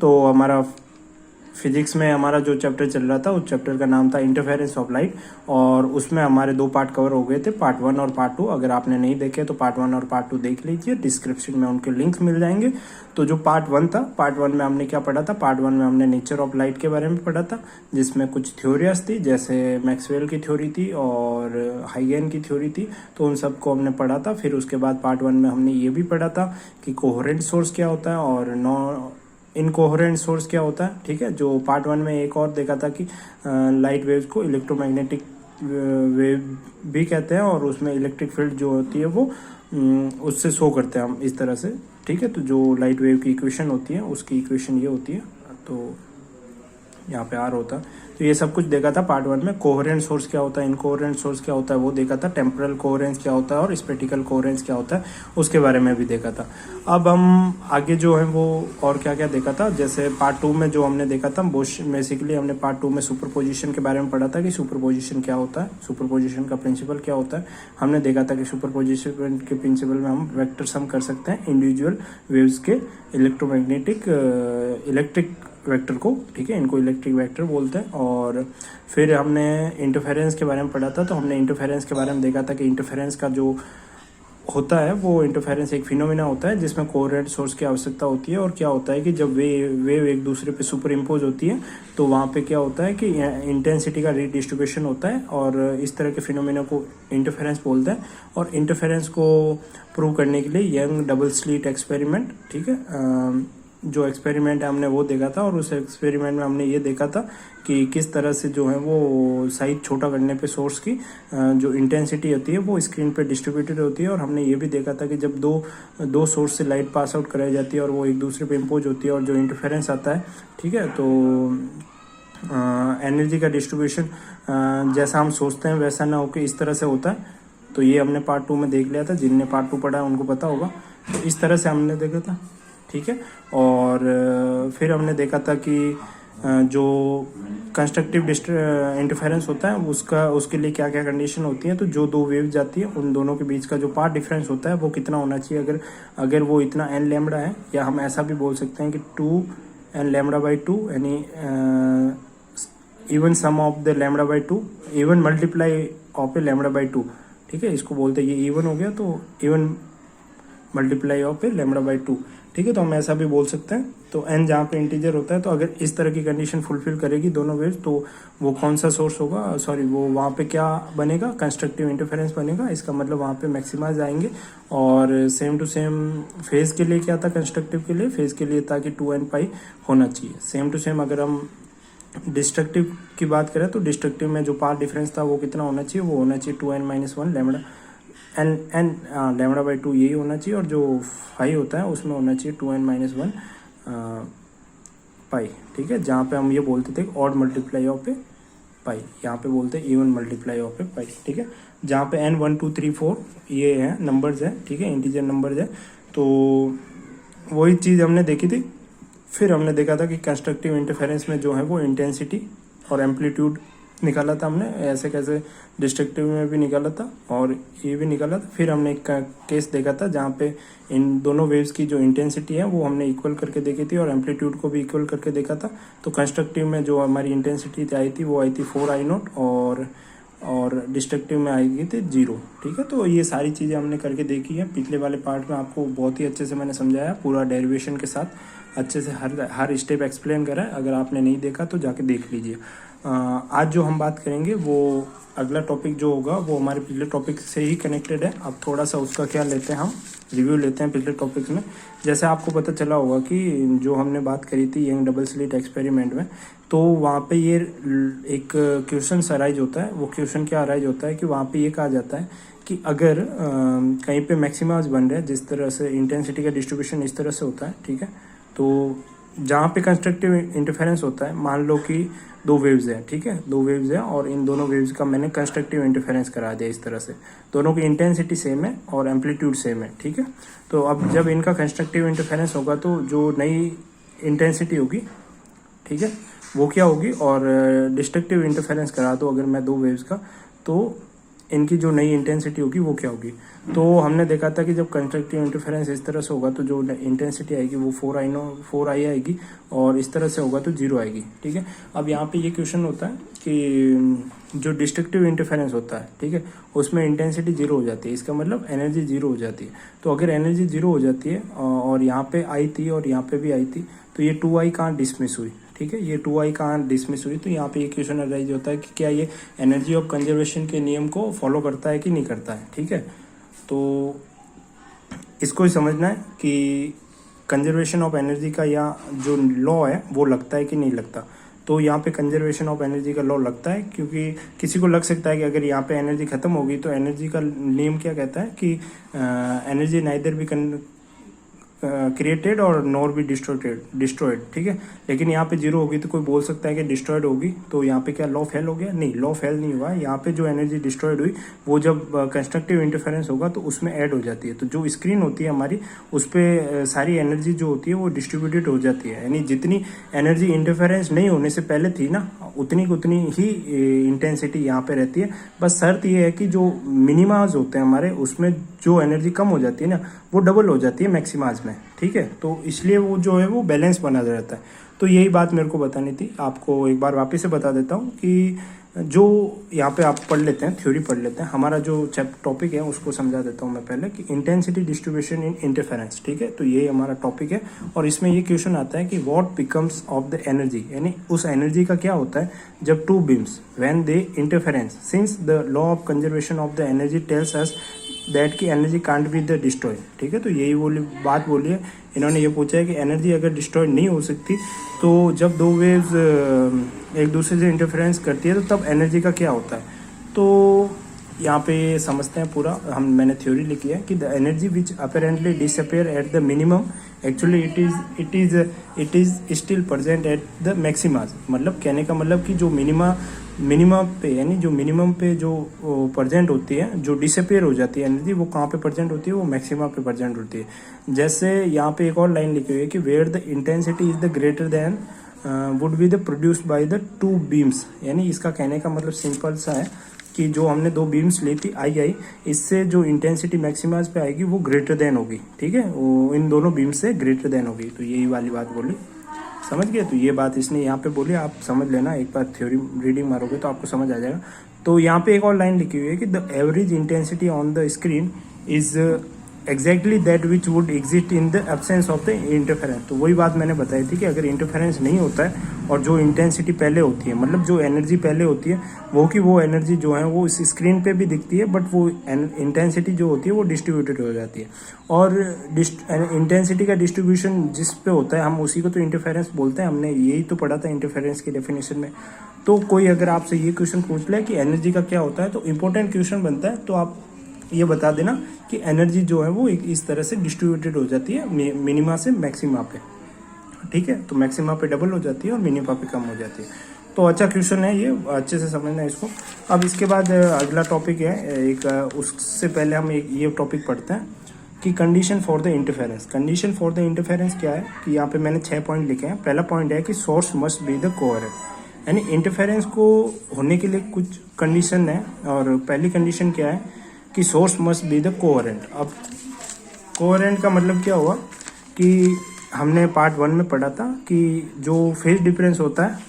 तो हमारा फिजिक्स में हमारा जो चैप्टर चल रहा था उस चैप्टर का नाम था इंटरफेरेंस ऑफ लाइट, और उसमें हमारे 2 पार्ट कवर हो गए थे, पार्ट 1 और पार्ट 2। अगर आपने नहीं देखे तो पार्ट 1 और पार्ट 2 देख लीजिए, डिस्क्रिप्शन में उनके लिंक्स मिल जाएंगे। तो जो पार्ट 1 था, पार्ट 1 में हमने क्या पढ़ा था? पार्ट 1 में हमने नेचर ऑफ लाइट के बारे में पढ़ा था, जिसमें कुछ थ्योरीज थी, जैसे मैक्सवेल की थ्योरी थी और हाइगेन की थ्योरी थी, तो उन सबको हमने पढ़ा था। फिर उसके बाद पार्ट 1 में हमने ये भी पढ़ा था कि कोहेरेंट सोर्स क्या होता है और इनकोहेरेंट सोर्स क्या होता है। ठीक है, जो पार्ट 1 में एक और देखा था कि लाइट वेव्स को इलेक्ट्रोमैग्नेटिक वेव भी कहते हैं, और उसमें इलेक्ट्रिक फील्ड जो होती है वो उससे शो करते हैं हम इस तरह से। ठीक है, तो जो लाइट वेव की इक्वेशन होती है उसकी इक्वेशन ये होती है, तो यहाँ पे आर होता है। तो ये सब कुछ देखा था पार्ट 1 में। कोहेरेंट सोर्स क्या होता है, इनकोहेरेंट सोर्स क्या होता है वो देखा था, टेम्पोरल कोहेरेंस क्या होता है और स्पेटिकल कोहेरेंस क्या होता है उसके बारे में भी देखा था। अब हम आगे जो है वो और क्या क्या देखा था, जैसे पार्ट 2 में जो हमने देखा था बेसिकली हमने पार्ट 2 में सुपरपोजिशन के बारे में पढ़ा था कि सुपरपोजिशन क्या होता है, सुपरपोजिशन का प्रिंसिपल क्या होता है। हमने देखा था कि सुपरपोजिशन के प्रिंसिपल में हम वेक्टर सम कर सकते हैं इंडिविजुअल वेव्स के इलेक्ट्रिक वेक्टर को। ठीक है, इनको इलेक्ट्रिक वेक्टर बोलते हैं। और फिर हमने इंटरफेरेंस के बारे में पढ़ा था, तो हमने इंटरफेरेंस के बारे में देखा था कि इंटरफेरेंस का जो होता है वो इंटरफेरेंस एक फिनोमिना होता है जिसमें कोहेरेंट सोर्स की आवश्यकता होती है। और क्या होता है कि जब वेव एक दूसरे पे सुपर इम्पोज होती है तो वहाँ पे क्या होता है कि इंटेंसिटी का रीडिस्ट्रीब्यूशन होता है, और इस तरह के फिनोमिना को इंटरफेरेंस बोलते हैं। और इंटरफेरेंस को प्रूव करने के लिए यंग डबल स्लिट एक्सपेरिमेंट, ठीक है, जो एक्सपेरिमेंट है हमने वो देखा था, और उस एक्सपेरिमेंट में हमने ये देखा था कि किस तरह से जो है वो साइज छोटा करने पे सोर्स की जो इंटेंसिटी होती है वो स्क्रीन पे डिस्ट्रीब्यूटेड होती है। और हमने ये भी देखा था कि जब दो सोर्स से लाइट पास आउट कराई जाती है और वो एक दूसरे पे इम्पोज होती है और जो इंटरफेरेंस आता है, ठीक है, तो एनर्जी का डिस्ट्रीब्यूशन जैसा हम सोचते हैं वैसा ना होकर इस तरह से होता है। तो ये हमने पार्ट 2 में देख लिया था, जिनने पार्ट 2 पढ़ा है उनको पता होगा। तो इस तरह से हमने देखा था। ठीक है, और फिर हमने देखा था कि जो कंस्ट्रक्टिव इंटरफेरेंस होता है उसके लिए क्या क्या कंडीशन होती है। तो जो 2 वेव जाती है उन दोनों के बीच का जो पाथ डिफरेंस होता है वो कितना होना चाहिए। अगर वो इतना n लैम्बडा है, या हम ऐसा भी बोल सकते हैं कि 2n λ/2, यानी even sum of the λ/2, even multiply of a λ/2। ठीक है, इसको बोलते हैं, ये इवन हो गया तो इवन मल्टीप्लाई ऑफ ए λ/2। ठीक है, तो हम ऐसा भी बोल सकते हैं। तो n जहाँ पे इंटीजर होता है, तो अगर इस तरह की कंडीशन फुलफिल करेगी दोनों वेव्स, तो वो कौन सा सोर्स होगा, वो वहाँ पे क्या बनेगा, कंस्ट्रक्टिव इंटरफेरेंस बनेगा। इसका मतलब वहाँ पे मैक्सिमा जाएंगे। और सेम टू सेम फेज के लिए क्या था, कंस्ट्रक्टिव के लिए, फेज के लिए था कि 2n पाई होना चाहिए। सेम टू सेम अगर हम डिस्ट्रक्टिव की बात करें तो डिस्ट्रक्टिव में जो पाथ डिफरेंस था वो कितना होना चाहिए, वो होना चाहिए 2n-1 लैम्बडा λ/2 यही होना चाहिए। और जो फाई होता है उसमें होना चाहिए 2n-1 पाई। ठीक है, जहाँ पे हम ये बोलते थे ऑड मल्टीप्लाई ऑफ ए पाई, यहाँ पे बोलते हैं इवन मल्टीप्लाई ऑफ ए पाई। ठीक है, जहाँ पे n 1 2 3 4 ये है नंबर्स है, ठीक है, इंटीजर नंबर्स है। तो वही चीज़ हमने देखी थी। फिर हमने देखा था कि कंस्ट्रक्टिव इंटरफेरेंस में जो है वो इंटेंसिटी और एम्पलीट्यूड निकाला था हमने, ऐसे कैसे डिस्ट्रक्टिव में भी निकाला था और ये भी निकाला था। फिर हमने एक केस देखा था जहाँ पे इन दोनों वेव्स की जो इंटेंसिटी है वो हमने इक्वल करके देखी थी और एम्पलीट्यूड को भी इक्वल करके देखा था। तो कंस्ट्रक्टिव में जो हमारी इंटेंसिटी आई थी वो आई थी 4I0 और डिस्ट्रक्टिव में आई थी 0। ठीक है, तो ये सारी चीज़ें हमने करके देखी है। पिछले वाले पार्ट में आपको बहुत ही अच्छे से मैंने समझाया, पूरा डेरिवेशन के साथ अच्छे से हर स्टेप एक्सप्लेन करा है। अगर आपने नहीं देखा तो जाके देख लीजिए। आज जो हम बात करेंगे वो अगला टॉपिक जो होगा वो हमारे पिछले टॉपिक से ही कनेक्टेड है। अब थोड़ा सा उसका क्या लेते हैं, हम रिव्यू लेते हैं पिछले टॉपिक्स में। जैसे आपको पता चला होगा कि जो हमने बात करी थी यंग डबल स्लिट एक्सपेरिमेंट में, तो वहाँ पे ये एक क्वेश्चन अराइज होता है। वो क्वेश्चन क्या अराइज होता है कि वहाँ पे ये कहा जाता है कि अगर कहीं पे मैक्सिमाज बन रहे हैं, जिस तरह से इंटेंसिटी का डिस्ट्रीब्यूशन इस तरह से होता है, ठीक है, तो जहाँ पे कंस्ट्रक्टिव इंटरफेरेंस होता है, मान लो कि 2 वेव्स हैं, ठीक है, 2 वेव्स हैं और इन दोनों वेव्स का मैंने कंस्ट्रक्टिव इंटरफेरेंस करा दिया इस तरह से। दोनों की इंटेंसिटी सेम है और एम्पलीट्यूड सेम है, ठीक है। तो अब जब इनका कंस्ट्रक्टिव इंटरफेरेंस होगा तो जो नई इंटेंसिटी होगी, ठीक है, वो क्या होगी, और डिस्ट्रक्टिव इंटरफेरेंस करा दो अगर मैं 2 वेव्स का, तो इनकी जो नई इंटेंसिटी होगी वो क्या होगी। तो हमने देखा था कि जब कंस्ट्रक्टिव इंटरफेरेंस इस तरह से होगा तो जो इंटेंसिटी आएगी वो 4i आएगी, और इस तरह से होगा तो 0 आएगी। ठीक है, अब यहाँ पे ये क्वेश्चन होता है कि जो डिस्ट्रक्टिव इंटरफेरेंस होता है, ठीक है, उसमें इंटेंसिटी 0 हो जाती है, इसका मतलब एनर्जी 0 हो जाती है। तो अगर एनर्जी 0 हो जाती है और यहाँ पे आई थी और यहाँ पे भी आई थी, तो ये 2i कहाँ डिसमिस हुई। ठीक है, ये 2i कहाँ डिसमिस हुई, तो यहाँ पे ये क्वेश्चन अराइज होता है कि क्या ये एनर्जी ऑफ कंजर्वेशन के नियम को फॉलो करता है कि नहीं करता है। ठीक है, तो इसको ही समझना है कि कंजर्वेशन ऑफ एनर्जी का या जो लॉ है वो लगता है कि नहीं लगता। तो यहाँ पे कंजर्वेशन ऑफ एनर्जी का लॉ लगता है, क्योंकि किसी को लग सकता है कि अगर यहाँ पे एनर्जी खत्म होगी तो एनर्जी का नियम क्या कहता है कि एनर्जी नाइदर भी क्रिएटेड और नॉर भी डिस्ट्रॉयड। ठीक है, लेकिन यहाँ पे 0 होगी तो कोई बोल सकता है कि डिस्ट्रॉयड होगी, तो यहाँ पे क्या लॉ फेल हो गया? नहीं, लॉ फेल नहीं हुआ। यहाँ पे जो एनर्जी डिस्ट्रॉयड हुई वो जब कंस्ट्रक्टिव इंटरफेरेंस होगा तो उसमें ऐड हो जाती है। तो जो स्क्रीन होती है हमारी, उस पर सारी एनर्जी जो होती है वो डिस्ट्रीब्यूटेड हो जाती है, यानी जितनी एनर्जी इंटरफेरेंस नहीं होने से पहले थी ना, उतनी ही इंटेंसिटी यहाँ पे रहती है। बस शर्त ये है कि जो मिनिमाज होते हैं हमारे, उसमें जो एनर्जी कम हो जाती है ना, वो डबल हो जाती है मैक्सिमाज में। ठीक है, तो इसलिए वो जो है वो बैलेंस बना रहता है। तो यही बात मेरे को बतानी थी, आपको एक बार वापस से बता देता हूँ कि जो यहाँ पे आप पढ़ लेते हैं, थ्योरी पढ़ लेते हैं, हमारा जो टॉपिक है उसको समझा देता हूँ मैं पहले कि इंटेंसिटी डिस्ट्रीब्यूशन इन इंटरफेरेंस। ठीक है, तो ये हमारा टॉपिक है, और इसमें ये क्वेश्चन आता है कि what becomes of the energy, यानी उस एनर्जी का क्या होता है जब two beams when they interference, since the law of conservation of the energy tells us that की energy can't be the destroy. ठीक है, तो यही बात बोली है इन्होंने। ये पूछा है कि एनर्जी अगर डिस्ट्रॉय नहीं हो सकती तो जब दो वेव्स एक दूसरे से इंटरफेरेंस करती है तो तब एनर्जी का क्या होता है। तो यहाँ पे समझते हैं पूरा। मैंने थ्योरी लिखी है कि the energy which apparently disappear at the minimum, actually it is still present at the maximas. मतलब कहने का मतलब कि जो मिनिमम पे, यानी जो मिनिमम पे जो प्रेजेंट होती है, जो डिसअपेयर हो जाती है एनर्जी, वो कहाँ पे प्रेजेंट होती है? वो मैक्सिमा पे प्रेजेंट होती है। जैसे यहाँ पे एक और लाइन लिखी हुई है कि where the intensity is the greater than would be the produced by the two beams. यानी इसका कहने का मतलब सिंपल सा है कि जो हमने दो बीम्स ली थी आई, इससे जो इंटेंसिटी मैक्सिमाज पे आएगी वो ग्रेटर देन होगी। ठीक है, वो इन दोनों बीम्स से ग्रेटर देन होगी। तो यही वाली बात बोली, समझ गए? तो ये बात इसने यहाँ पे बोली, आप समझ लेना, एक बार थ्योरी रीडिंग मारोगे तो आपको समझ आ जाएगा। तो यहाँ पे एक और लाइन लिखी हुई है कि the average intensity on the screen is exactly that which would exist in the absence of the interference. तो वही बात मैंने बताई थी कि अगर इंटरफेरेंस नहीं होता है और जो इंटेंसिटी पहले होती है, मतलब जो एनर्जी पहले होती है, वो एनर्जी जो है वो इस स्क्रीन पे भी दिखती है, बट वो इंटेंसिटी जो होती है वो डिस्ट्रीब्यूटेड हो जाती है। और इंटेंसिटी का डिस्ट्रीब्यूशन जिस पे होता है, हम उसी को तो इंटरफेरेंस बोलते हैं। हमने यही तो पढ़ा था इंटरफेरेंस की डेफिनेशन में। तो कोई अगर आपसे ये क्वेश्चन पूछ ले कि एनर्जी का क्या होता है, तो इंपॉर्टेंट क्वेश्चन बनता है, तो आप ये बता देना कि एनर्जी जो है वो एक इस तरह से डिस्ट्रीब्यूटेड हो जाती है मिनिमा से मैक्सिमा पे। ठीक है, तो मैक्सिमा पे डबल हो जाती है और मिनिमा पे कम हो जाती है। तो अच्छा क्वेश्चन है ये, अच्छे से समझना है इसको। अब इसके बाद अगला टॉपिक है एक, उससे पहले हम एक ये टॉपिक पढ़ते हैं कि condition for the interference. Condition for the interference क्या है कि यहाँ पे मैंने 6 पॉइंट लिखे हैं। पहला पॉइंट है कि source must be the coherent, यानी इंटरफेरेंस को होने के लिए कुछ कंडीशन है। और पहली कंडीशन क्या है कि source must be the coherent. अब कोहेरेंट का मतलब क्या हुआ कि हमने पार्ट 1 में पढ़ा था कि जो फेज डिफरेंस होता है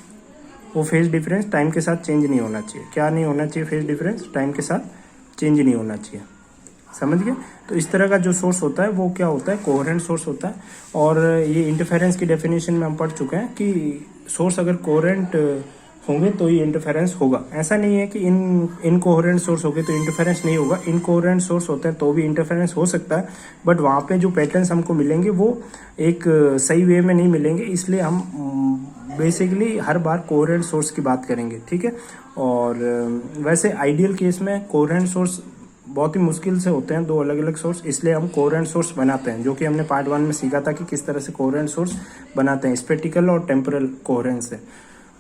वो फेज डिफरेंस टाइम के साथ चेंज नहीं होना चाहिए। क्या नहीं होना चाहिए? फेज डिफरेंस टाइम के साथ चेंज नहीं होना चाहिए, समझ गए? तो इस तरह का जो सोर्स होता है वो क्या होता है? कोहेरेंट सोर्स होता है। और ये इंटरफेरेंस की डेफिनेशन में हम पढ़ चुके हैं कि सोर्स अगर कोहेरेंट होंगे तो ही इंटरफेरेंस होगा। ऐसा नहीं है कि इनकोहेरेंट सोर्स हो गए तो इंटरफेरेंस नहीं होगा। इनकोहेरेंट सोर्स होते हैं तो भी इंटरफेरेंस हो सकता है, बट वहाँ पे जो पैटर्न्स हमको मिलेंगे वो एक सही वे में नहीं मिलेंगे। इसलिए हम बेसिकली हर बार कोहेरेंट सोर्स की बात करेंगे। ठीक है, और वैसे आइडियल केस में कोहेरेंट सोर्स बहुत ही मुश्किल से होते हैं, दो अलग अलग सोर्स, इसलिए हम कोहेरेंट सोर्स बनाते हैं, जो कि हमने पार्ट 1 में सीखा था कि किस तरह से कोहेरेंट सोर्स बनाते हैं, स्पेक्टिकल और टेम्पोरल कोहेरेंस से।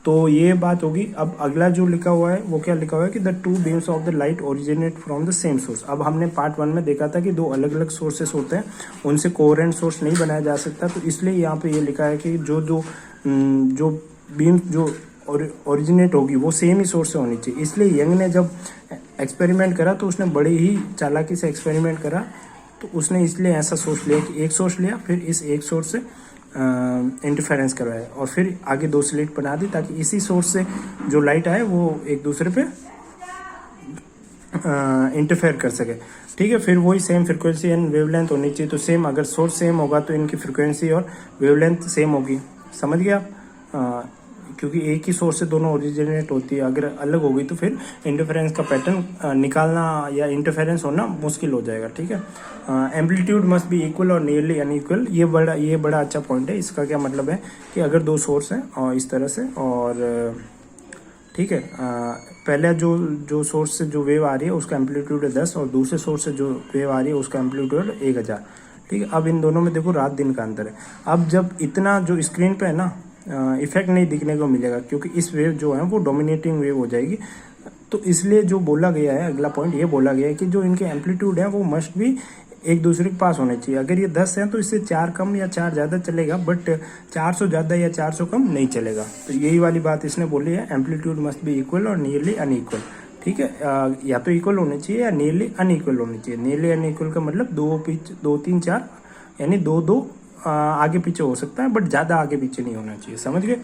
तो ये बात होगी। अब अगला जो लिखा हुआ है वो क्या लिखा हुआ है कि the two beams of the light originate from the same source. अब हमने पार्ट 1 में देखा था कि दो अलग अलग सोर्सेस होते हैं, उनसे कोहेरेंट सोर्स नहीं बनाया जा सकता। तो इसलिए यहाँ पे ये लिखा है कि जो बीम्स जो ओरिजिनेट होगी वो सेम ही सोर्स से होनी चाहिए। इसलिए यंग ने जब एक्सपेरिमेंट करा तो उसने बड़ी ही चालाकी से एक्सपेरिमेंट करा, तो उसने इसलिए ऐसा सोर्स लिया कि एक सोर्स लिया, फिर इस एक सोर्स से इंटरफेरेंस करवाया और फिर आगे 2 स्लिट बना दी ताकि इसी सोर्स से जो लाइट आए वो एक दूसरे पे इंटरफेयर कर सके। ठीक है, फिर वही सेम फ्रीक्वेंसी एंड वेवलेंथ होनी चाहिए। तो सेम, अगर सोर्स सेम होगा तो इनकी फ्रीक्वेंसी और वेवलेंथ सेम होगी। समझ गया आप? क्योंकि एक ही सोर्स से दोनों ओरिजिनेट होती है, अगर अलग होगी तो फिर इंटरफेरेंस का पैटर्न निकालना या इंटरफेरेंस होना मुश्किल हो जाएगा। ठीक है, एम्पलीट्यूड मस्ट बी इक्वल और नियरली अनइक्वल। ये बड़ा अच्छा पॉइंट है। इसका क्या मतलब है कि अगर 2 सोर्स हैं और इस तरह से, और ठीक है, पहले जो सोर्स से जो वेव आ रही है उसका एम्पलीट्यूड है 10 और दूसरे सोर्स से जो वेव आ रही है उसका एम्पलीट्यूड 1000। ठीक है, अब इन दोनों में देखो रात दिन का अंतर है। अब जब इतना जो स्क्रीन पे है ना इफेक्ट नहीं दिखने को मिलेगा, क्योंकि इस वेव जो है वो डोमिनेटिंग वेव हो जाएगी। तो इसलिए जो बोला गया है, अगला पॉइंट ये बोला गया है कि जो इनके एम्पलीट्यूड है वो मस्ट भी एक दूसरे के पास होने चाहिए। अगर ये 10 है तो इससे 4 कम या 4 ज़्यादा चलेगा, बट 400 ज़्यादा या 400 कम नहीं चलेगा। तो यही वाली बात इसने बोली है, एम्पलीट्यूड मस्ट बी इक्वल और नियरली अनइक्वल। ठीक है, या तो इक्वल होने चाहिए या नियरली अनइक्वल होने चाहिए। नियरली अनइक्वल का मतलब 2 3 4 यानी 2 आगे पीछे हो सकता है, बट ज़्यादा आगे पीछे नहीं होना चाहिए। समझ गए?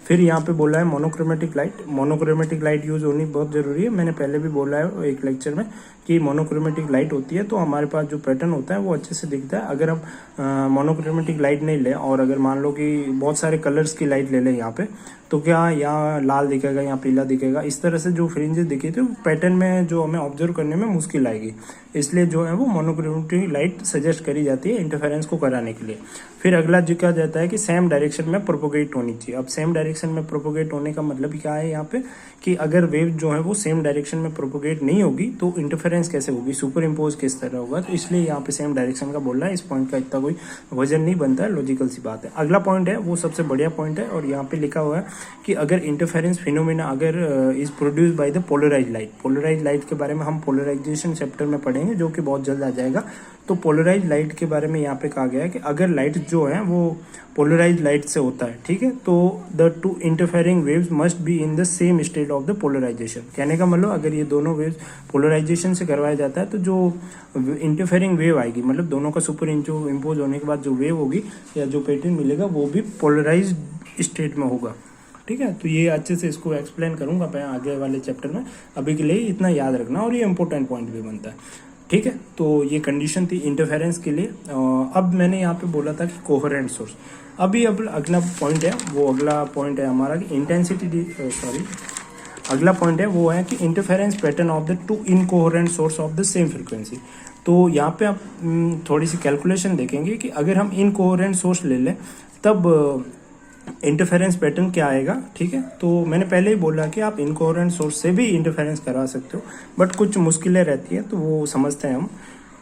फिर यहाँ पे बोला है monochromatic light. Monochromatic light use होनी बहुत ज़रूरी है। मैंने पहले भी बोला है एक लेक्चर में कि मोनोक्रोमेटिक लाइट होती है तो हमारे पास जो पैटर्न होता है वो अच्छे से दिखता है। अगर हम मोनोक्रोमेटिक लाइट नहीं लें और अगर मान लो कि बहुत सारे कलर्स की लाइट ले लें यहाँ पे, तो क्या यहाँ लाल दिखेगा, यहाँ पीला दिखेगा, इस तरह से जो फ्रिंजेस दिखे थे पैटर्न में जो हमें ऑब्जर्व करने में मुश्किल आएगी। इसलिए जो है वो मोनोक्रोमेटिक लाइट सजेस्ट करी जाती है इंटरफेरेंस को कराने के लिए। फिर अगला जो कहा जाता है कि सेम डायरेक्शन में प्रोपोगेट होनी चाहिए। अब सेम डायरेक्शन में प्रोपोगेट होने का मतलब क्या है यहाँ पे कि अगर वेव जो है वो सेम डायरेक्शन में प्रोपोगेट नहीं होगी तो इंटरफेरेंस कैसे होगी, सुपर इम्पोज किस तरह होगा। तो इसलिए यहाँ पे सेम डायरेक्शन का बोल रहा है। इस पॉइंट का इतना कोई वजन नहीं बनता है, लॉजिकल सी बात है। अगला पॉइंट है वो सबसे बढ़िया पॉइंट है और यहाँ पे लिखा हुआ है कि अगर इंटरफेरेंस फिनोमेना अगर is produce by the polarise light. Polarise light के बारे में हम पोलराइजेशन चैप्टर में पढ़ेंगे जो कि बहुत जल्द आ जाएगा। तो पोलराइज लाइट के बारे में यहाँ पे कहा गया है कि अगर लाइट जो है वो पोलराइज लाइट से होता है, ठीक है, तो the 2 interfering waves must be in the same state of the polarisation. कहने का मतलब अगर ये दोनों वेव्स पोलराइजेशन से करवाया जाता है तो जो इंटरफेयरिंग वेव आएगी, मतलब दोनों का सुपर इम्पोज होने के बाद जो वेव होगी या जो पैटर्न मिलेगा वो भी पोलराइज स्टेट में होगा। ठीक है, तो ये अच्छे से इसको एक्सप्लेन करूंगा मैं आगे वाले चैप्टर में। अभी के लिए इतना याद रखना और ये इंपॉर्टेंट पॉइंट भी बनता है। ठीक है, तो ये कंडीशन थी इंटरफेरेंस के लिए। अब मैंने यहाँ पे बोला था कि कोहेरेंट सोर्स। अभी अब अगला पॉइंट है, वो अगला पॉइंट है हमारा कि अगला पॉइंट है वो है कि interference pattern of the 2 incoherent source of the same frequency. तो यहाँ पे आप थोड़ी सी कैलकुलेशन देखेंगे कि अगर हम इनकोहेरेंट सोर्स ले लें तब इंटरफेरेंस पैटर्न क्या आएगा। ठीक है, तो मैंने पहले ही बोला कि आप इनकोहेरेंट सोर्स से भी इंटरफेरेंस करवा सकते हो, बट कुछ मुश्किलें रहती है तो वो समझते हैं हम।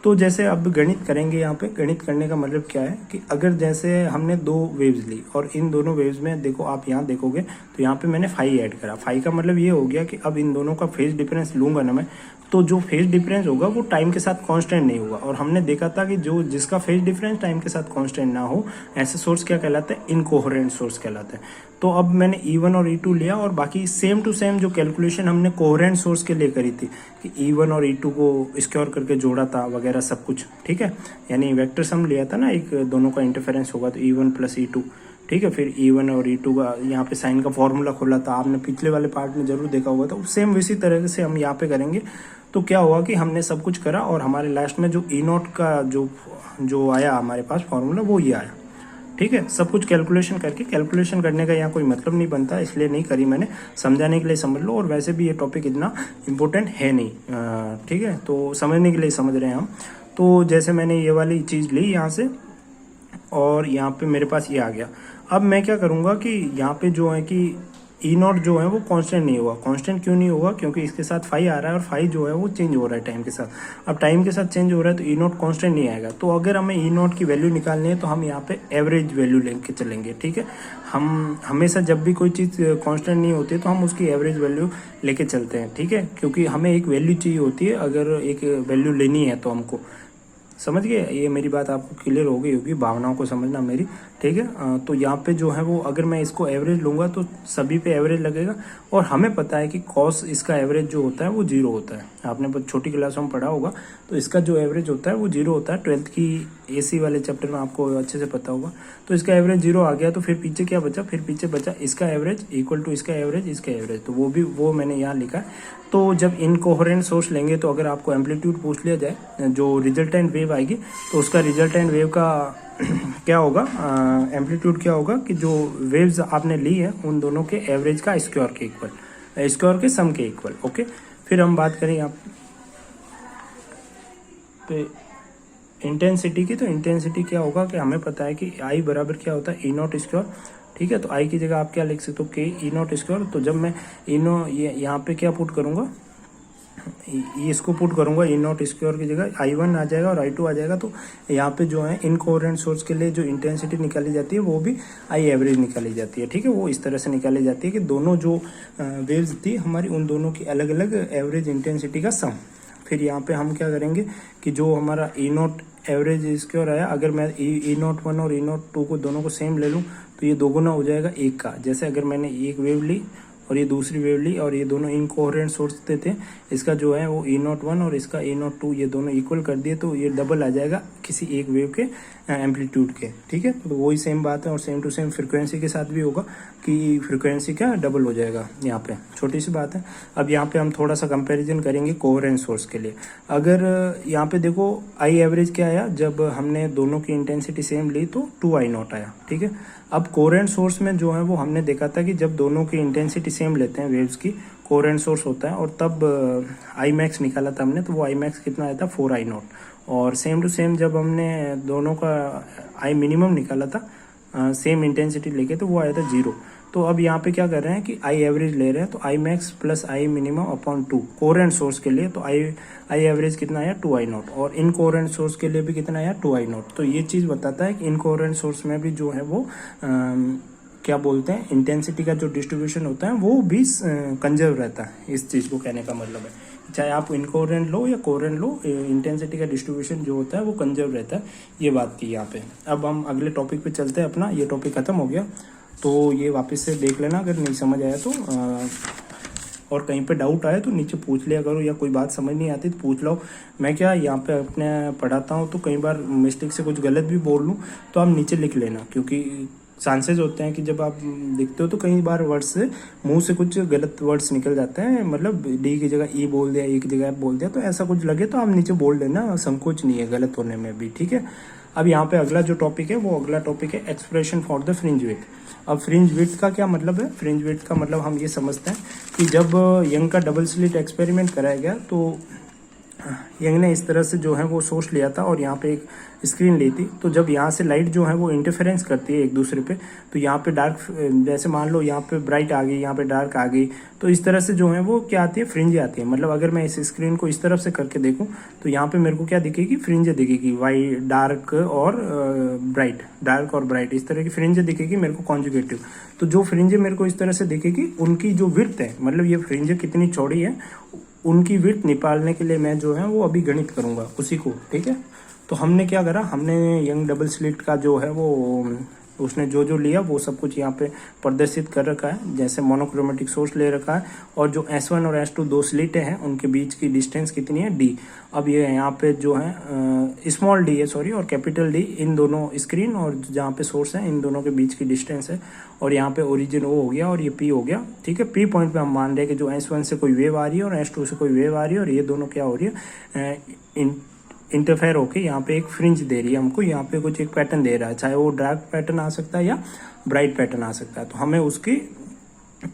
तो जैसे अब गणित करेंगे, यहाँ पे गणित करने का मतलब क्या है कि अगर जैसे हमने 2 वेव्स ली और इन दोनों वेव्स में देखो, आप यहाँ देखोगे तो यहाँ पे मैंने फाई ऐड करा। फाई का मतलब ये हो गया कि अब इन दोनों का फेज डिफरेंस लूंगा ना मैं, तो जो फेज डिफरेंस होगा वो टाइम के साथ कांस्टेंट नहीं होगा। और हमने देखा था कि जो जिसका फेज डिफरेंस टाइम के साथ कांस्टेंट ना हो, ऐसे सोर्स क्या कहलाते हैं, इनकोहेरेंट सोर्स कहलाते हैं। तो अब मैंने E1 और E2 लिया और बाकी सेम टू सेम जो कैलकुलेशन हमने कोहेरेंट सोर्स के लिए करी थी कि E1 और E2 को स्क्योर करके जोड़ा था वगैरह सब कुछ। ठीक है, यानी वेक्टर सम लिया था ना, एक दोनों का इंटरफेरेंस होगा तो E1 प्लस E2। ठीक है, फिर E1 और E2 का यहाँ पे साइन का फॉर्मूला खोला था, आपने पिछले वाले पार्ट में जरूर देखा होगा। तो सेम इसी तरह से हम यहाँ पे करेंगे। तो क्या हुआ कि हमने सब कुछ करा और हमारे लास्ट में जो E0 का जो आया हमारे पास फॉर्मूला वो ये आया। ठीक है, सब कुछ कैलकुलेशन करके, कैलकुलेशन करने का यहाँ कोई मतलब नहीं बनता, इसलिए नहीं करी मैंने, समझाने के लिए समझ लो। और वैसे भी ये टॉपिक इतना इम्पोर्टेंट है नहीं। ठीक है, तो समझने के लिए समझ रहे हैं हम। तो जैसे मैंने ये वाली चीज़ ली यहाँ से और यहाँ पे मेरे पास ये आ गया। अब मैं क्या करूँगा कि यहाँ पे जो है कि E0 जो है वो कांस्टेंट नहीं होगा। कांस्टेंट क्यों नहीं होगा, क्योंकि इसके साथ फाई आ रहा है और फाई जो है वो चेंज हो रहा है टाइम के साथ। अब टाइम के साथ चेंज हो रहा है तो E0 कांस्टेंट नहीं आएगा। तो अगर हमें E0 की वैल्यू निकालनी है तो हम यहाँ पे एवरेज वैल्यू लेके चलेंगे। ठीक है, हम हमेशा जब भी कोई चीज़ कांस्टेंट नहीं होती तो हम उसकी एवरेज वैल्यू लेके चलते हैं। ठीक है, क्योंकि हमें एक वैल्यू चाहिए होती है, अगर एक वैल्यू लेनी है तो हमको समझ गए? ये मेरी बात आपको क्लियर हो गई होगी, भावनाओं को समझना मेरी, ठीक है। तो यहाँ पे जो है वो अगर मैं इसको एवरेज लूँगा तो सभी पे एवरेज लगेगा, और हमें पता है कि कॉस इसका एवरेज जो होता है वो 0 होता है। आपने छोटी क्लासों में पढ़ा होगा, तो इसका जो एवरेज होता है वो 0 होता है। 12th की AC वाले चैप्टर में आपको अच्छे से पता होगा। तो इसका एवरेज 0 आ गया, तो फिर पीछे क्या बचा? फिर पीछे बचा इसका एवरेज इक्वल टू इसका एवरेज, इसका एवरेज। तो वो मैंने यहाँ लिखा है। तो जब इनकोहेरेंट सोर्स लेंगे, तो अगर आपको एम्पलीट्यूड पूछ लिया जाए, जो रिजल्टेंट वेव आएगी, तो उसका रिजल्टेंट वेव का क्या होगा, एम्पलीट्यूड क्या होगा कि जो वेव्स आपने ली है उन दोनों के एवरेज का स्क्वायर के इक्वल, स्क्वायर के सम के इक्वल। ओके, फिर हम बात करें यहाँ पे इंटेंसिटी की। तो इंटेंसिटी क्या होगा कि हमें पता है कि आई बराबर क्या होता है, E0 स्क्वायर, ठीक है। तो आई की जगह आप क्या लिख सकते हो, के E0 स्क्वायर। तो जब मैं ये यहाँ पे क्या पुट करूँगा, ये इसको पुट करूंगा E0 स्क्वायर की जगह I1 आ जाएगा और I2 आ जाएगा। तो यहाँ पे जो है इनकोहेरेंट सोर्स के लिए जो इंटेंसिटी निकाली जाती है वो भी आई एवरेज निकाली जाती है, ठीक है। वो इस तरह से निकाली जाती है कि दोनों जो वेव्स थी हमारी, उन दोनों की अलग अलग एवरेज इंटेंसिटी का सम। फिर यहाँ पे हम क्या करेंगे कि जो हमारा E0 एवरेज स्क्वायर आया, अगर मैं E01 और E02 को दोनों को सेम ले लूँ तो ये दोगुना हो जाएगा 1 का। जैसे अगर मैंने एक वेव ली और ये दूसरी वेव ली और ये दोनों इनकोहेरेंट सोर्स थे, इसका जो है वो E01 और इसका E02 ये दोनों इक्वल कर दिए, तो ये डबल आ जाएगा किसी एक वेव के एम्पलीट्यूड के, ठीक है। तो वही सेम बात है, और सेम टू सेम फ्रिक्वेंसी के साथ भी होगा कि फ्रिक्वेंसी क्या डबल हो जाएगा। यहाँ पे छोटी सी बात है। अब यहाँ पे हम थोड़ा सा कंपैरिजन करेंगे कोहेरेंट सोर्स के लिए। अगर यहाँ पे देखो आई एवरेज क्या आया, जब हमने दोनों की इंटेंसिटी सेम ली तो 2I0 आया, ठीक है। अब कोहेरेंट सोर्स में जो है वो हमने देखा था कि जब दोनों की इंटेंसिटी सेम लेते हैं वेव्स की, कोहेरेंट सोर्स होता है, और तब आई मैक्स निकाला था हमने, तो वो आई मैक्स कितना आया था 4I0। और सेम टू सेम जब हमने दोनों का आई मिनिमम निकाला था सेम इंटेंसिटी लेके, तो वो आया था 0। तो अब यहाँ पे क्या कर रहे हैं कि आई एवरेज ले रहे हैं, तो I max plus I minimum upon 2 coherent source के लिए, तो आई एवरेज कितना आया 2I0, और इनकोहेरेंट सोर्स के लिए भी कितना आया 2I0। तो ये चीज़ बताता है कि इनकोहेरेंट सोर्स में भी जो है वो क्या बोलते हैं, इंटेंसिटी का जो डिस्ट्रीब्यूशन होता है वो भी कंजर्व रहता है। इस चीज़ को कहने का मतलब है, चाहे आप इनकोहेरेंट लो या कोहेरेंट लो, इंटेंसिटी का डिस्ट्रीब्यूशन जो होता है वो कंजर्व रहता है। ये बात की यहाँ पे। अब हम अगले टॉपिक पे चलते हैं। अपना ये टॉपिक खत्म हो गया, तो ये वापस से देख लेना अगर नहीं समझ आया तो, और कहीं पे डाउट आए तो नीचे पूछ लिया करो, या कोई बात समझ नहीं आती तो पूछ लो। मैं क्या यहाँ पे अपने पढ़ाता हूँ, तो कई बार मिस्टेक से कुछ गलत भी बोल लूँ तो आप नीचे लिख लेना, क्योंकि चांसेस होते हैं कि जब आप लिखते हो तो कई बार वर्ड से मुंह से कुछ गलत वर्ड्स निकल जाते हैं, मतलब डी की जगह ई बोल दिया, ई की जगह एफ बोल दिया, तो ऐसा कुछ लगे तो आप नीचे बोल देना, संकोच नहीं है गलत होने में भी, ठीक है। अब यहाँ पे अगला जो टॉपिक है वो अगला टॉपिक है expression for the fringe width. अब फ्रिंज विड्थ का क्या मतलब है? फ्रिंज विड्थ का मतलब हम ये समझते हैं कि जब यंग का डबल स्लिट एक्सपेरिमेंट कराया गया, तो यंग ने इस तरह से जो है वो सोर्स लिया था और यहाँ पे एक स्क्रीन ली थी। तो जब यहाँ से लाइट जो है वो इंटरफेरेंस करती है एक दूसरे पे, तो यहाँ पे डार्क, जैसे मान लो यहाँ पे ब्राइट आ गई, यहाँ पे डार्क आ गई, तो इस तरह से जो है वो क्या आती है, फ्रिंज आती है। मतलब अगर मैं इस स्क्रीन को इस तरफ से करके देखूँ तो यहाँ पे मेरे को क्या दिखेगी, फ्रिंज दिखेगी, वाइट डार्क और ब्राइट, डार्क और ब्राइट, इस तरह की फ्रिंज दिखेगी मेरे को कॉन्जुगेटिव। तो जो फ्रिंज मेरे को इस तरह से दिखेगी, उनकी जो विड्थ है, मतलब ये फ्रिंज कितनी चौड़ी है, उनकी विड्थ निकालने के लिए मैं जो है वो अभी गणित करूंगा उसी को, ठीक है। तो हमने क्या करा, हमने यंग डबल स्लिट का जो है वो उसने जो जो लिया वो सब कुछ यहाँ पे प्रदर्शित कर रखा है। जैसे मोनोक्रोमेटिक सोर्स ले रखा है, और जो S1 और S2 दो स्लिटें हैं उनके बीच की डिस्टेंस कितनी है, D। अब ये यहाँ पे जो है स्मॉल d है, सॉरी, और कैपिटल D, इन दोनों स्क्रीन और जहाँ पे सोर्स है इन दोनों के बीच की डिस्टेंस है। और यहाँ पे ओरिजिन O हो गया और ये P हो गया, ठीक है। P पॉइंट पे हम मान रहे हैं कि जो S1 से कोई वेव आ रही है और S2 से कोई वेव आ रही है, और ये दोनों क्या हो रही है, इंटरफेयर होके यहाँ पे एक फ्रिंज दे रही है हमको, यहाँ पे कुछ एक पैटर्न दे रहा है, चाहे वो डार्क पैटर्न आ सकता है या ब्राइट पैटर्न आ सकता है। तो हमें उसकी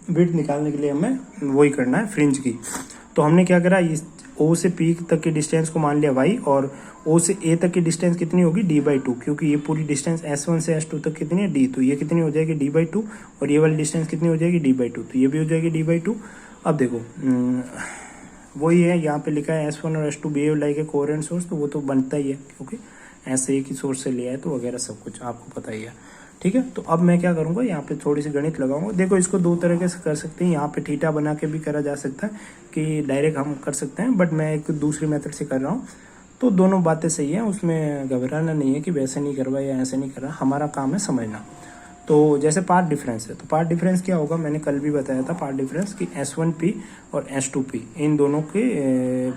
विड्थ निकालने के लिए हमें वही करना है, फ्रिंज की। तो हमने क्या करा, इस O से P तक की डिस्टेंस को मान लिया y, और O से A तक की डिस्टेंस कितनी होगी, d/2, क्योंकि ये पूरी डिस्टेंस S1 से S2 तक कितनी है, d, तो ये कितनी हो जाएगी, d/2, और ये वाली डिस्टेंस कितनी हो जाएगी, d/2, तो ये भी हो जाएगी d/2। अब देखो वही है, यहाँ पे लिखा है S1 और S2 behave like a coherent source, तो वो तो बनता ही है, क्योंकि ऐसे एक ही सोर्स से लिया है, तो वगैरह सब कुछ आपको पता ही है, ठीक है। तो अब मैं क्या करूँगा, यहाँ पे थोड़ी सी गणित लगाऊंगा। देखो इसको दो तरीके से कर सकते हैं, यहाँ पे थीटा बना के भी करा जा सकता है, कि डायरेक्ट हम कर सकते हैं, बट मैं एक दूसरी मेथड से कर रहा हूँ। तो दोनों बातें सही हैं, उसमें घबराना नहीं है कि वैसे नहीं करवा या ऐसे नहीं करवा, हमारा काम है समझना। तो जैसे पार्ट डिफरेंस है, तो पार्ट डिफरेंस क्या होगा, मैंने कल भी बताया था पार्ट डिफरेंस कि S1P और S2P इन दोनों के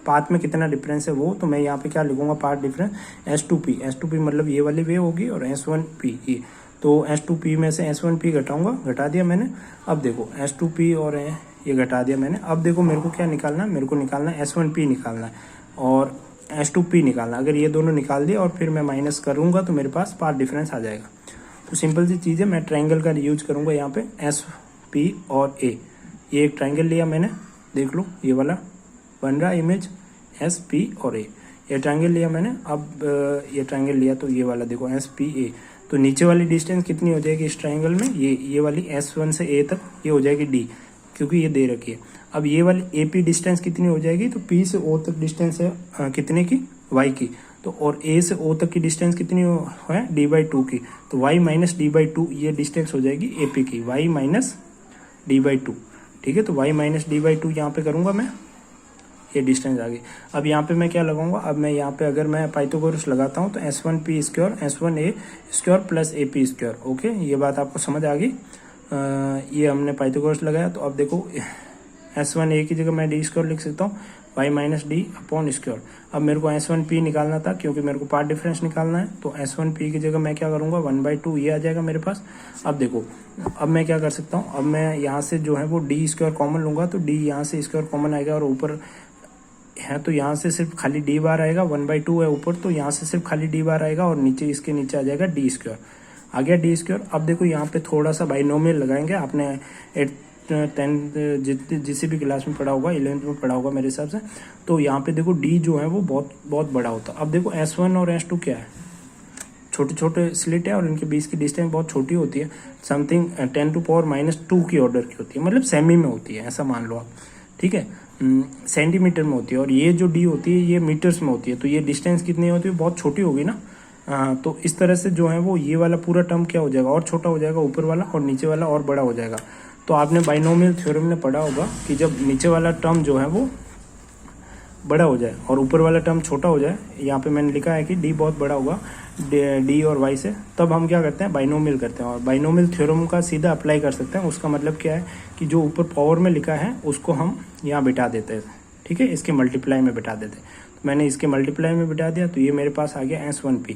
पाथ में कितना डिफरेंस है वो। तो मैं यहाँ पे क्या लिखूंगा, पार्ट डिफरेंस S2P मतलब ये वाली वे होगी, और S1P ये। तो S2P में से S1P घटाऊंगा, घटा दिया मैंने। अब देखो S2P और ये घटा दिया मैंने। अब देखो मेरे को क्या निकालना है, मेरे को निकालना है S1P निकालना है और S2P निकालना है। अगर ये दोनों निकाल दिया और फिर मैं माइनस करूंगा तो मेरे पास पार्ट डिफरेंस आ जाएगा। तो सिंपल सी चीज़ है, मैं ट्रायंगल का यूज करूंगा यहाँ पे SP और A। ये एक ट्रायंगल लिया मैंने, देख लो ये वाला बन रहा इमेज SP और A, ये ट्रायंगल लिया मैंने। अब ये ट्रायंगल लिया तो ये वाला देखो SPA। तो नीचे वाली डिस्टेंस कितनी हो जाएगी इस ट्रायंगल में, ये वाली S1 से A तक ये हो जाएगी D, क्योंकि ये दे रखी है। अब ये वाली AP डिस्टेंस कितनी हो जाएगी, तो P से O तक डिस्टेंस है कितने की, Y की। तो और A से O तक की डिस्टेंस कितनी है, D/2 की। तो Y माइनस D/2 ये डिस्टेंस हो जाएगी AP की, Y माइनस D/2। ठीक है, तो Y माइनस D/2 यहाँ पे करूँगा मैं, ये डिस्टेंस आ गई। अब यहाँ पे मैं क्या लगाऊंगा, अब मैं यहाँ पे अगर मैं पाइथागोरस लगाता हूँ तो S1P square S1A square plus AP square. Okay, ये बात आपको समझ आ गई। ये हमने पाइथागोरस लगाया। तो अब देखो S1A की जगह मैं D स्क्वायर लिख सकता हूँ, Y minus D upon square. अब मेरे को S1P निकालना था, क्योंकि मेरे को पार्ट डिफरेंस निकालना है। तो S1P की जगह मैं क्या करूँगा, 1/2 ये आ जाएगा मेरे पास। अब देखो, अब मैं क्या कर सकता हूँ, अब मैं यहाँ से जो है वो D स्क्वायर कॉमन लूँगा, तो D यहाँ से स्क्वायर कॉमन आएगा और ऊपर है तो यहाँ से सिर्फ खाली D बार आएगा, 1/2 है ऊपर, तो यहाँ से सिर्फ खाली D बार आएगा और नीचे इसके नीचे आ जाएगा D स्क्वायर। आ गया D स्क्वायर। अब देखो यहाँ पे थोड़ा सा बाइनोमियल लगाएंगे, आपने 10th जिस भी क्लास में पढ़ा होगा, 11th में पढ़ा होगा मेरे हिसाब से। तो यहाँ पे देखो D जो है वो बहुत बहुत बड़ा होता है। अब देखो S1 और S2 क्या है, छोटे छोटे स्लिट है और इनके बीच की डिस्टेंस बहुत छोटी होती है, समथिंग 10⁻⁻2 की ऑर्डर की होती है, मतलब सेमी में होती है, ऐसा मान लो आप। ठीक है, सेंटीमीटर में होती है। और ये जो D होती है ये मीटर्स में होती है। तो ये डिस्टेंस कितनी होती है, बहुत छोटी होगी ना। तो इस तरह से जो है वो ये वाला पूरा टर्म क्या हो जाएगा, और छोटा हो जाएगा ऊपर वाला, और नीचे वाला और बड़ा हो जाएगा। तो आपने बाइनोमियल थ्योरम में पढ़ा होगा कि जब नीचे वाला टर्म जो है वो बड़ा हो जाए और ऊपर वाला टर्म छोटा हो जाए, यहाँ पे मैंने लिखा है कि D बहुत बड़ा होगा D और Y से, तब हम क्या करते हैं, बाइनोमियल करते हैं। और बाइनोमियल थ्योरम का सीधा अप्लाई कर सकते हैं। उसका मतलब क्या है कि जो ऊपर पावर में लिखा है उसको हम यहाँ बिठा देते हैं। ठीक है, इसके मल्टीप्लाई में बिठा देते हैं। तो मैंने इसके मल्टीप्लाई में बिठा दिया, तो ये मेरे पास आ गया S1P।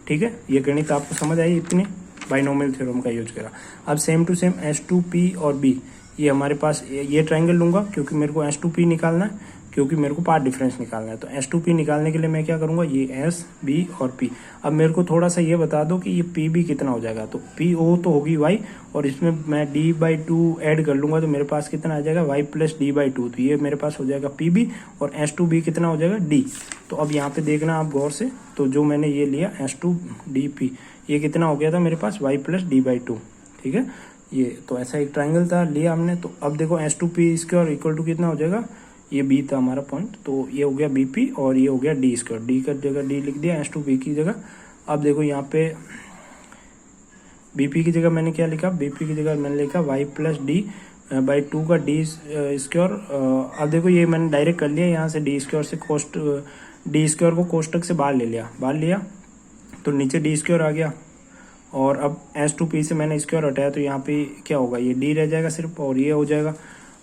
ठीक है, ये गणित आपको समझ आई इतनी, बाइनोमियल थ्योरम का यूज करा। अब सेम टू सेम S2P और B, ये हमारे पास ये ट्रायंगल लूँगा, क्योंकि मेरे को S2P निकालना है, क्योंकि मेरे को पार्ट डिफरेंस निकालना है। तो S2P निकालने के लिए मैं क्या करूँगा, ये S, B और P। अब मेरे को थोड़ा सा ये बता दो कि ये PB कितना हो जाएगा। तो PO तो होगी Y, और इसमें मैं D/2 ऐड कर लूँगा तो मेरे पास कितना आ जाएगा, Y प्लस D/2। तो ये मेरे पास हो जाएगा PB, और S2B कितना हो जाएगा, D। तो अब यहाँ पे देखना आप गौर से, तो जो मैंने ये लिया S2DP, ये कितना हो गया था मेरे पास, Y प्लस D/2। ठीक है, ये तो ऐसा एक ट्राइंगल था, लिया हमने। तो अब देखो S2P स्क्वायर इक्वल टू कितना हो जाएगा, ये B था हमारा पॉइंट, तो ये हो गया BP, और ये हो गया D स्क्वायर। D की जगह D लिख दिया, S2B की जगह। अब देखो यहाँ पे BP की जगह मैंने क्या लिखा, BP की जगह मैंने लिखा Y प्लस D/2 का D स्क्वायर। अब देखो ये मैंने डायरेक्ट कर लिया, यहाँ से D स्क्वायर से D स्क्वायर को कोष्टक से बाहर ले लिया, तो नीचे D स्क्वायर आ गया। और अब S2P से मैंने स्क्वायर हटाया, तो यहाँ पे क्या होगा, ये D रह जाएगा सिर्फ, और ये हो जाएगा।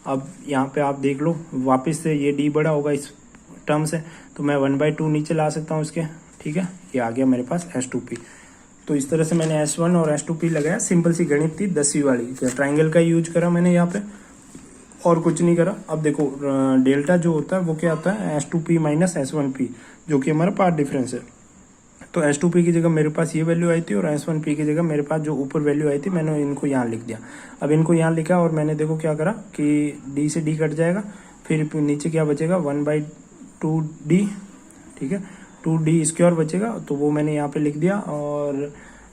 अब यहाँ पे आप देख लो, वापस से ये D बड़ा होगा इस टर्म से, तो मैं 1/2 नीचे ला सकता हूँ इसके। ठीक है, ये आ गया मेरे पास S2P। तो इस तरह से मैंने S1 और S2P लगाया। सिंपल सी गणित थी 10वीं वाली, ट्राइंगल का यूज करा मैंने यहाँ पे, और कुछ नहीं करा। अब देखो डेल्टा जो होता है वो क्या आता है, S2P माइनस S1P, जो कि हमारा पार्ट डिफरेंस है। तो S2P की जगह मेरे पास ये वैल्यू आई थी, और S1P की जगह मेरे पास जो ऊपर वैल्यू आई थी, मैंने इनको यहाँ लिख दिया। अब इनको यहाँ लिखा, और मैंने देखो क्या करा कि D से D कट जाएगा, फिर नीचे क्या बचेगा, 1/2D। ठीक है, 2D स्क्वायर बचेगा, तो वो मैंने यहाँ पे लिख दिया। और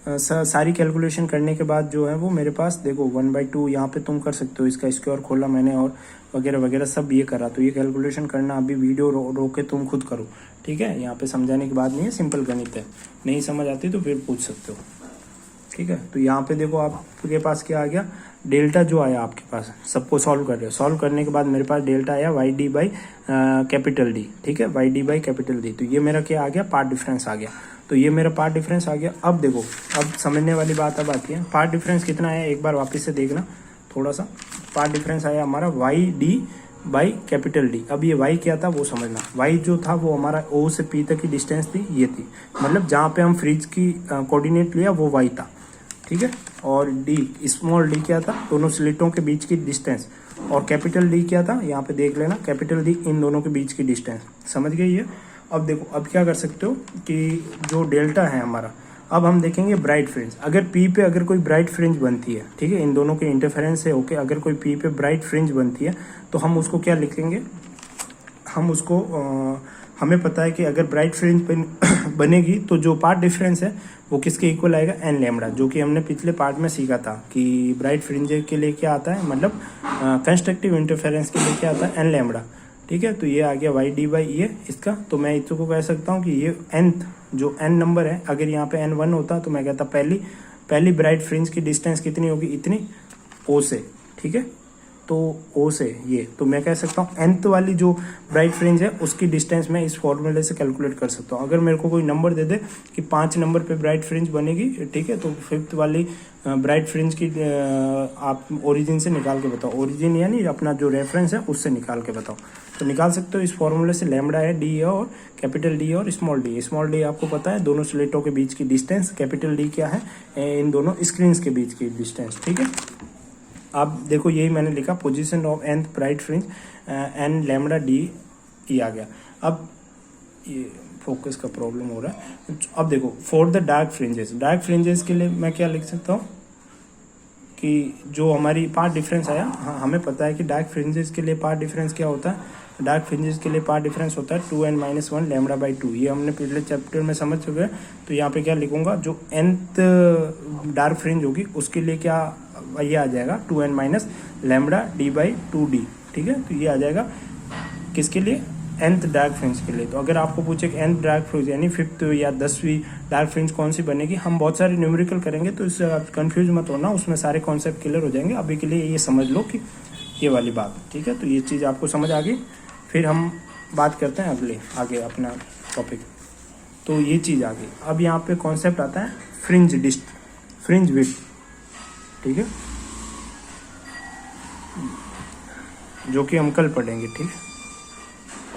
सारी कैलकुलेशन करने के बाद जो है वो मेरे पास देखो 1/2 यहाँ पे तुम कर सकते हो, इसका स्क्वायर खोला मैंने और वगैरह वगैरह सब ये करा। तो ये कैलकुलेशन करना अभी वीडियो रोक के तुम खुद करो। ठीक है, यहाँ पे समझाने की बात नहीं है, सिंपल गणित है। नहीं समझ आती तो फिर पूछ सकते हो। ठीक है। तो यहाँ पे देखो आपके पास क्या आ गया, डेल्टा जो आया आपके पास, सबको सॉल्व कर रहे हो, सॉल्व करने के बाद मेरे पास डेल्टा आया y d by capital d, ठीक है, y d by capital d. तो ये मेरा क्या आ गया, पार्ट डिफरेंस आ गया। तो ये मेरा पार्ट डिफरेंस आ गया। अब देखो, अब समझने वाली बात अब आती है, पार्ट डिफरेंस कितना है, एक बार वापस से देखना थोड़ा सा। पार्ट डिफरेंस आया हमारा y d by capital d. अब ये y क्या था वो समझना, y जो था वो हमारा o से p तक की डिस्टेंस थी, ये थी, मतलब जहाँ पे हम फ्रिज की कोऑर्डिनेट लिया वो y था, ठीक है। और d, स्मॉल d क्या था, दोनों स्लिटों के बीच की डिस्टेंस। और कैपिटल D क्या था, यहाँ पे देख लेना, कैपिटल D इन दोनों के बीच की डिस्टेंस। समझ गए ये। अब देखो, अब क्या कर सकते हो कि जो डेल्टा है हमारा, अब हम देखेंगे ब्राइट फ्रिंज। अगर P पे अगर कोई ब्राइट फ्रिंज बनती है, ठीक है, इन दोनों के इंटरफेरेंस से होके अगर कोई P पे ब्राइट फ्रिंज बनती है, तो हम उसको क्या लिखेंगे, हम उसको हमें पता है कि अगर ब्राइट फ्रिंज बनेगी तो जो पार्ट डिफरेंस है वो किसके इक्वल आएगा, एन लैम्बडा, जो कि हमने पिछले पार्ट में सीखा था कि ब्राइट फ्रिंज के लिए क्या आता है, मतलब कंस्ट्रक्टिव इंटरफेरेंस के लिए क्या आता है, एन लैम्बडा, ठीक है। तो ये आ गया वाई डी बाई ये इसका। तो मैं इसको कह सकता हूँ कि ये nth जो n नंबर है, अगर यहाँ पे n1 होता तो मैं कहता पहली ब्राइट फ्रिंज की डिस्टेंस कितनी होगी, इतनी o से, ठीक है। तो o से ये, तो मैं कह सकता हूँ nth वाली जो ब्राइट फ्रिंज है उसकी डिस्टेंस मैं इस फॉर्मूले से कैलकुलेट कर सकता हूँ। अगर मेरे को कोई नंबर दे दे कि 5 नंबर पे ब्राइट फ्रिंज बनेगी, ठीक है, तो 5th वाली ब्राइट फ्रिंज की आप ओरिजिन से निकाल के बताओ, ओरिजिन यानी अपना जो रेफरेंस है उससे निकाल के बताओ। तो निकाल सकते हो इस फॉर्मूले से, लैम्बडा है, डी है, और कैपिटल डी और स्मॉल डी। स्मॉल डी आपको पता है दोनों स्लेटों के बीच की डिस्टेंस, कैपिटल डी क्या है, इन दोनों स्क्रीन्स के बीच की डिस्टेंस, ठीक है। अब देखो यही मैंने लिखा, position of nth bright fringe n lambda d, ये आ गया। अब ये फोकस का प्रॉब्लम हो रहा है। अब देखो, फॉर द डार्क फ्रिंजेस के लिए मैं क्या लिख सकता हूँ कि जो हमारी पार्ट डिफरेंस आया, हाँ हमें पता है कि डार्क फ्रिंजेस के लिए पार्ट डिफरेंस क्या होता है, डार्क फ्रिंजेस के लिए पार्ट डिफरेंस होता है 2n-1 लैम्बडा बाई 2। ये हमने पिछले चैप्टर में समझ चुके हैं। तो यहाँ पे क्या लिखूंगा, जो nth डार्क फ्रिंज होगी उसके लिए क्या ये आ जाएगा, 2n- lambda D by 2d, ठीक है। तो ये आ जाएगा किसके लिए, nth डार्क फ्रिंज के लिए। तो अगर आपको पूछे कि nth डार्क फ्रिंज यानी 5th या 10वीं डार्क फ्रिंज कौन सी बनेगी, हम बहुत सारे न्यूमेरिकल करेंगे, तो इससे आप कंफ्यूज मत होना, उसमें सारे कॉन्सेप्ट क्लियर हो जाएंगे। अभी के लिए ये समझ लो कि ये वाली बात, ठीक है। तो ये चीज़ आपको समझ आ गई। फिर हम बात करते हैं आगे अपना टॉपिक। तो ये चीज़ आ गई। अब यहाँ पे कॉन्सेप्ट आता है फ्रिंज विड्थ, ठीक है, जो कि हम कल पढ़ेंगे, ठीक है।